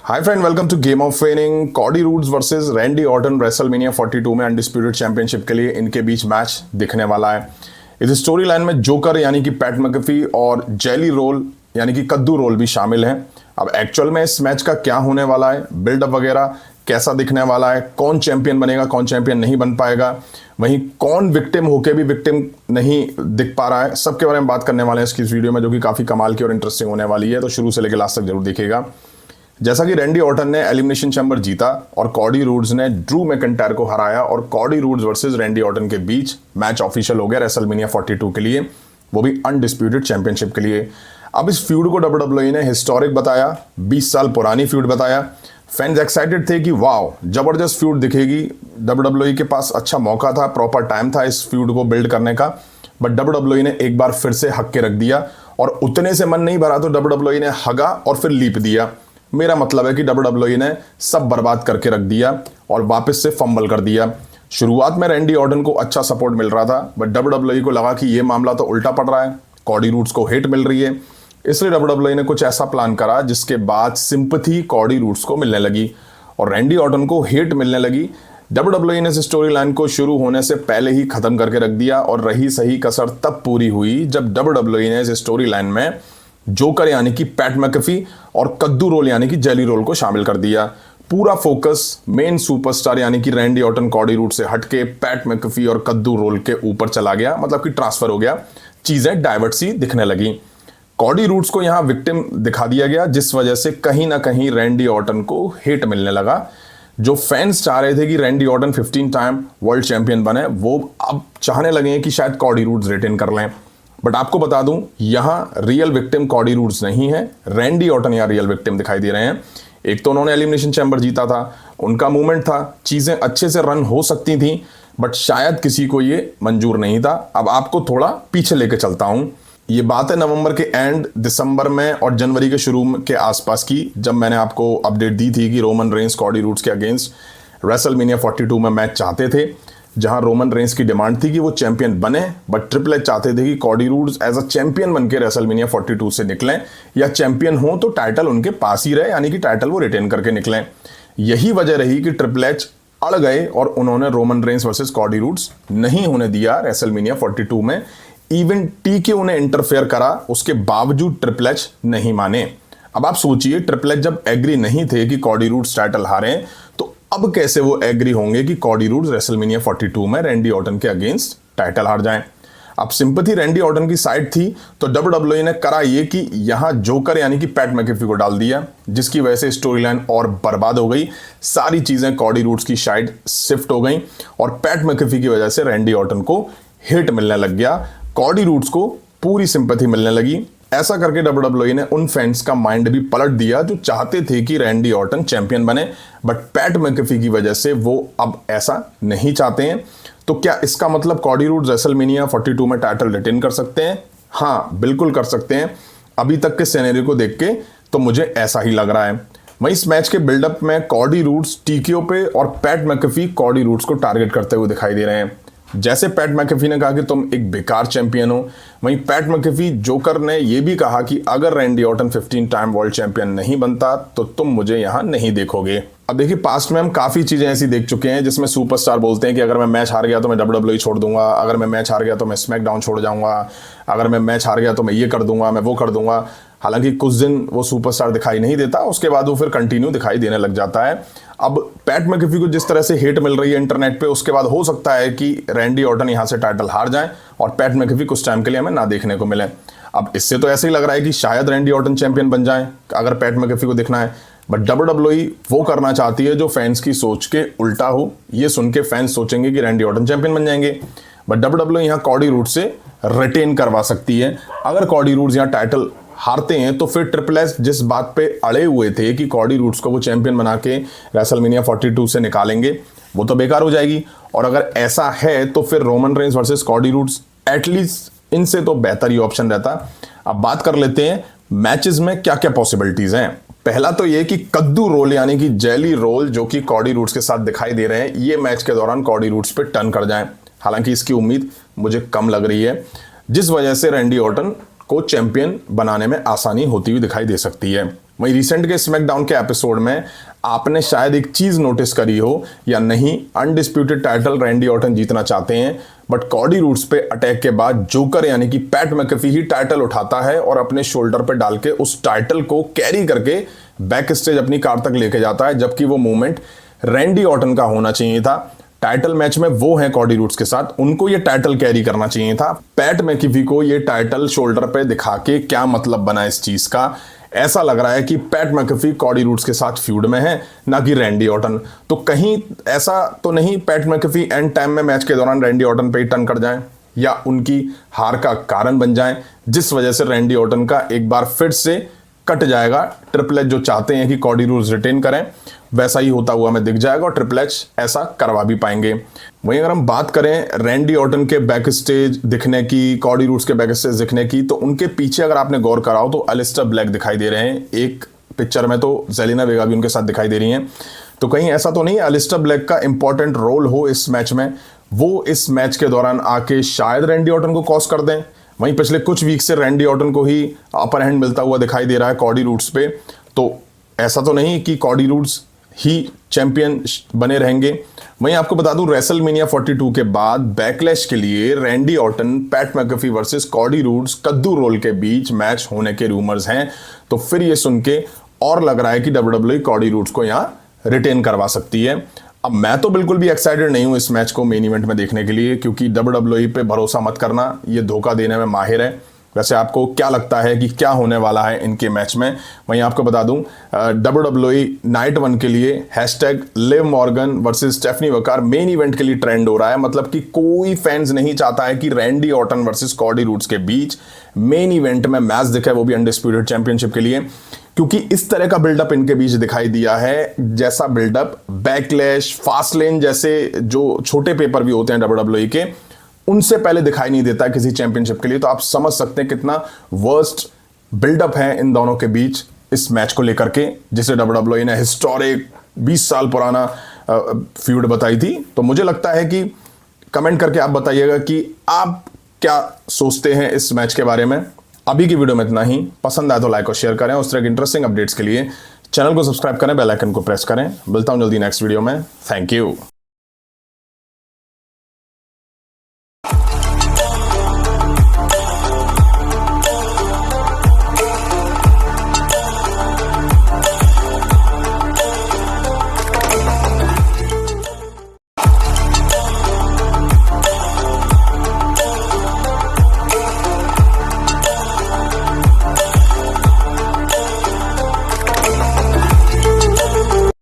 Hi friend, welcome to game of winning. Cody Rhodes versus Randy Orton WrestleMania 42 में undisputed championship के लिए इनके बीच match दिखने वाला है। इस स्टोरी लाइन में जोकर यानी कि पैट मैकेफी और जेली रोल यानी कि कद्दू रोल भी शामिल हैं। अब एक्चुअल में इस मैच का क्या होने वाला है, बिल्डअप वगैरह कैसा दिखने वाला है, कौन चैंपियन बनेगा, कौन चैंपियन नहीं बन पाएगा, वहीं कौन विक्टिम होके भी विक्टिम नहीं दिख पा रहा है, सबके बारे में बात करने वाले हैं इसकी वीडियो में, जो कि काफी कमाल की और इंटरेस्टिंग होने वाली है। तो शुरू से लेकर लास्ट तक जरूर देखिएगा। जैसा कि रैंडी ऑर्टन ने एलिमिनेशन चैम्बर जीता और कॉडी रूड्स ने ड्रू मैकिंटायर को हराया और Cardi Rhodes versus Randy Orton के बीच मैच ऑफिशियल हो गया रेसलमेनिया 42 के लिए, वो भी अनडिस्प्यूटेड चैंपियनशिप के लिए। अब इस फ्यूड को डब्ल्यूडब्ल्यूई ने हिस्टोरिक बताया, 20 साल पुरानी फ्यूड बताया। फैंस एक्साइटेड थे कि वाओ जबरदस्त फ्यूड दिखेगी। डब्ल्यूडब्ल्यूई के पास अच्छा मौका था, प्रॉपर टाइम था इस फ्यूड को बिल्ड करने का, बट डब्ल्यूडब्ल्यूई ने एक बार फिर से हक के रख दिया और उतने से मन नहीं भरा तो डब्ल्यूडब्ल्यूई ने हगा और फिर लीप दिया। मेरा मतलब है कि डब्ल्यूडब्ल्यूई ने सब बर्बाद करके रख दिया और वापस से फंबल कर दिया। शुरुआत में रैंडी ऑर्टन को अच्छा सपोर्ट मिल रहा था, बट डब्ल्यूडब्ल्यूई को लगा कि ये मामला तो उल्टा पड़ रहा है, कॉडी रूड्स को हेट मिल रही है, इसलिए डब्ल्यूडब्ल्यूई ने कुछ ऐसा प्लान करा जिसके बाद सिंपैथी कॉडी रूड्स को मिलने लगी और रैंडी ऑर्टन को हेट मिलने लगी। डब्ल्यूडब्ल्यूई ने इस स्टोरी लाइन को शुरू होने से पहले ही खत्म करके रख दिया और रही सही कसर तब पूरी हुई जब डब्ल्यूडब्ल्यूई ने इस स्टोरी लाइन में जोकर यानी कि पैट मैकेफी और कद्दू रोल यानी कि जेली रोल को शामिल कर दिया। पूरा फोकस मेन सुपरस्टार यानी कि रैंडी ऑर्टन कॉडी रूड्स से हटके पैट मैकेफी और कद्दू रोल के ऊपर चला गया, मतलब कि ट्रांसफर हो गया, चीजें डाइवर्ट सी दिखने लगी। कॉडी रूड्स को यहां विक्टिम दिखा दिया गया, जिस वजह से कहीं ना कहीं रैंडी ऑर्टन को हेट मिलने लगा। जो फैंस चाह रहे थे कि Randy Orton 15 time world champion बने, वो अब चाहने लगे हैं कि शायद कॉडी रूड्स रिटेन कर लें। बट आपको बता दूं, यहां रियल विक्टिम कॉडी रूड्स नहीं है, रैंडी ऑर्टन यहां रियल विक्टिम दिखाई दे रहे हैं। एक तो उन्होंने एलिमिनेशन चैम्बर जीता था, उनका मूवमेंट था, चीजें अच्छे से रन हो सकती थी, बट शायद किसी को ये मंजूर नहीं था। अब आपको थोड़ा पीछे लेके चलता हूं। ये बात है नवंबर के एंड, दिसंबर में और जनवरी के शुरू के आसपास की, जब मैंने आपको अपडेट दी थी कि रोमन रेंस कॉडी रूड्स के अगेंस्ट रेसलमेनिया 42 में मैच चाहते थे, जहां रोमन रेंस की डिमांड थी कि वो चैंपियन बने, बट ट्रिपल एच चाहते थे कि Cody Rhodes as a champion बनके रेसलमेनिया 42 से निकलें, या चैंपियन हो तो टाइटल उनके पास ही रहे, यानी कि टाइटल वो रिटेन करके निकलें। यही वजह रही कि ट्रिपल एच अड़ गए और उन्होंने Roman Reigns versus Cardi roads नहीं होने दिया रेसलमेनिया 42 में। इवन टीके ने इंटरफेयर करा, उसके बावजूद ट्रिपल एच नहीं माने। अब आप सोचिए, ट्रिपल एच जब एग्री नहीं थे कि कॉडी रूड्स टाइटल हारे, तो अब कैसे वो एग्री होंगे कि कॉडी रूड्स रेसलमेनिया 42 में रैंडी ऑर्टन के अगेंस्ट टाइटल हार जाएं। अब सिंपैथी रैंडी ऑर्टन की साइड थी, तो डब्ल्यूडब्ल्यूई ने करा ये कि यहां जोकर यानी कि पैट मैकेफी को डाल दिया, जिसकी वजह से स्टोरी लाइन और बर्बाद हो गई। सारी चीजें कॉडी रूड्स की साइड शिफ्ट हो गई और पैट मैकेफी की वजह से रैंडी ऑर्टन को हिट मिलने लग गया, कॉडी रूड्स को पूरी सिंपैथी मिलने लगी। ऐसा करके डब्ल्यूडब्ल्यूई ने उन फैंस का माइंड भी पलट दिया जो चाहते थे कि रैंडी ऑर्टन चैंपियन बने, बट पैट मैकेफी की वजह से वो अब ऐसा नहीं चाहते हैं। तो क्या इसका मतलब कॉडी रूड्स रेसलमेनिया 42 में टाइटल रिटेन कर सकते हैं? हाँ, बिल्कुल कर सकते हैं। अभी तक के सिनेरियो को देख के तो मुझे ऐसा ही लग रहा है। वहीं इस मैच के बिल्डअप में कॉडी रूड्स टीकेओ पे और पैट मैकेफी कॉडी रूड्स को टारगेट करते हुए दिखाई दे रहे हैं। जैसे पैट मैकेफी ने कहा कि तुम एक बेकार चैंपियन हो, वहीं पैट मैकेफी जोकर ने यह भी कहा कि अगर Randy Orton 15 time world champion नहीं बनता तो तुम मुझे यहां नहीं देखोगे। अब देखिए, पास्ट में हम काफी चीजें ऐसी देख चुके हैं जिसमें सुपरस्टार बोलते हैं कि अगर मैं मैच हार गया तो मैं डब्ल्यूडब्ल्यूई छोड़ दूंगा, अगर मैं मैच हार गया तो मैं स्मैकडाउन छोड़ जाऊंगा, अगर मैं मैच हार गया तो मैं ये कर दूंगा, मैं वो कर दूंगा। हालांकि कुछ दिन वो सुपरस्टार दिखाई नहीं देता, उसके बाद वो फिर कंटिन्यू दिखाई देने लग जाता है। अब पैट मैकेफी को जिस तरह से हेट मिल रही है इंटरनेट पे, उसके बाद हो सकता है कि रैंडी ऑर्टन यहां से टाइटल हार जाए और पैट मैकेफी कुछ टाइम के लिए हमें ना देखने को मिले। अब इससे तो ऐसे ही लग रहा है कि शायद रैंडी ऑर्टन चैंपियन बन जाए अगर पैट मैकेफी को देखना है, बट डब्ल्यूडब्ल्यूई वो करना चाहती है जो फैंस की सोच के उल्टा हो। ये सुन के फैंस सोचेंगे कि रैंडी ऑर्टन चैंपियन बन जाएंगे, बट डब्ल्यूडब्ल्यूई यहां कॉडी रूड्स से रिटेन करवा सकती है। अगर कॉडी रूड्स यहां टाइटल हारते हैं तो फिर ट्रिपल एच जिस बात पे अड़े हुए थे कि कॉडी रूड्स को वो चैंपियन बना के रेसलमेनिया 42 से निकालेंगे, वो तो बेकार हो जाएगी। और अगर ऐसा है तो फिर Roman Reigns versus Cardi roads at least इनसे तो बेहतर ही ऑप्शन रहता। अब बात कर लेते हैं मैचेस में क्या क्या पॉसिबिलिटीज हैं। पहला तो ये कि कद्दू रोल यानी कि जेली रोल जो कि कॉडी रूड्स के साथ दिखाई दे रहे हैं, ये मैच के दौरान कॉडी रूड्स पे टर्न कर जाएं। हालांकि इसकी उम्मीद मुझे कम लग रही है, जिस वजह से रैंडी ऑर्टन को चैंपियन बनाने में आसानी होती हुई दिखाई दे सकती है। वहीं रिसेंट के स्मैकडाउन के एपिसोड में आपने शायद एक चीज नोटिस करी हो या नहीं, अनडिस्प्यूटेड टाइटल रैंडी ऑर्टन जीतना चाहते हैं, बट कॉडी रूड्स पे अटैक के बाद जोकर यानी कि पैट मैकेफी ही टाइटल उठाता है और अपने शोल्डर पे डाल के उस टाइटल को कैरी करके बैक स्टेज अपनी कार तक लेके जाता है, जबकि वो मूवमेंट रैंडी ऑर्टन का होना चाहिए था। टाइटल मैच में वो है कॉडी रूड्स के साथ, उनको ये टाइटल कैरी करना चाहिए था। पैट मैकेफी को ये टाइटल शोल्डर पे दिखा के क्या मतलब बना इस चीज का? ऐसा लग रहा है कि पैट मैकेफी कॉडी रूड्स के साथ फ्यूड में है, ना कि रैंडी ऑर्टन। तो कहीं ऐसा तो नहीं पैट मैकेफी एंड टाइम में मैच के दौरान रैंडी ऑर्टन पे ही टर्न कर जाए या उनकी हार का कारण बन जाए, जिस वजह से रैंडी ऑर्टन का एक बार फिर से कट जाएगा। ट्रिपल एच जो चाहते हैं कि कॉडी रूड्स रिटेन करें, वैसा ही होता हुआ हमें दिख जाएगा और ट्रिपल एच ऐसा करवा भी पाएंगे। वहीं अगर हम बात करें रैंडी ऑर्टन के बैक स्टेज दिखने की, कॉडी रूड्स के बैक स्टेज दिखने की, तो उनके पीछे अगर आपने गौर करा हो तो अलिस्टर ब्लैक दिखाई दे रहे हैं। एक पिक्चर में तो जेलिना वेगा भी उनके साथ दिखाई दे रही हैं। तो कहीं ऐसा तो नहीं अलिस्टर ब्लैक का इंपॉर्टेंट रोल हो इस मैच में, वो इस मैच के दौरान आके शायद रैंडी ऑर्टन को कॉस कर दें। वहीं पिछले कुछ वीक से रैंडी ऑर्टन को ही अपर हैंड मिलता हुआ दिखाई दे रहा है कॉडी रूड्स पे, तो ऐसा तो नहीं कि कॉडी रूड्स ही चैंपियन बने रहेंगे। वहीं आपको बता दूं रेसलमेनिया 42 के बाद बैकलैश के लिए Randy Orton PAT McAfee versus Cardi roads कद्दू रोल के बीच मैच होने के रूमर्स हैं। तो फिर ये सुन के और लग रहा है कि WWE कॉडी रूड्स को यहां रिटेन करवा सकती है। अब मैं तो बिल्कुल भी एक्साइटेड नहीं हूं इस मैच को मेन इवेंट में देखने के लिए, क्योंकि WWE पे भरोसा मत करना, ये धोखा देने में माहिर है। वैसे आपको क्या लगता है कि क्या होने वाला है इनके मैच में? वहीं आपको बता दूं WWE नाइट 1 के लिए #लिव मॉर्गन वर्सेस स्टेफनी वकार मेन इवेंट के लिए ट्रेंड हो रहा है। मतलब कि कोई फैंस नहीं चाहता है कि Randy Orton versus Cardi roads के बीच मेन इवेंट में मैच दिखे, वो भी अनडिस्प्यूटेड चैंपियनशिप के लिए, क्योंकि इस तरह का बिल्डअप इनके बीच दिखाई दिया है जैसा बिल्डअप बैकलैश, फास्टलेन जैसे जो छोटे पेपर भी होते हैं WWE के, उनसे पहले दिखाई नहीं देता किसी चैंपियनशिप के लिए। तो आप समझ सकते हैं कितना वर्स्ट बिल्डअप है इन दोनों के बीच इस मैच को लेकर के, जिसे WWE ने हिस्टोरिक 20 साल पुराना फ्यूड बताई थी। तो मुझे लगता है कि कमेंट करके आप बताइएगा कि आप क्या सोचते हैं इस मैच के बारे में। अभी की वीडियो में इतना ही। पसंद आए तो लाइक और शेयर करें। उस तरह की इंटरेस्टिंग अपडेट्स के लिए चैनल को सब्सक्राइब करें, बेल आइकन को प्रेस करें। मिलता हूं जल्दी नेक्स्ट वीडियो में। Thank you.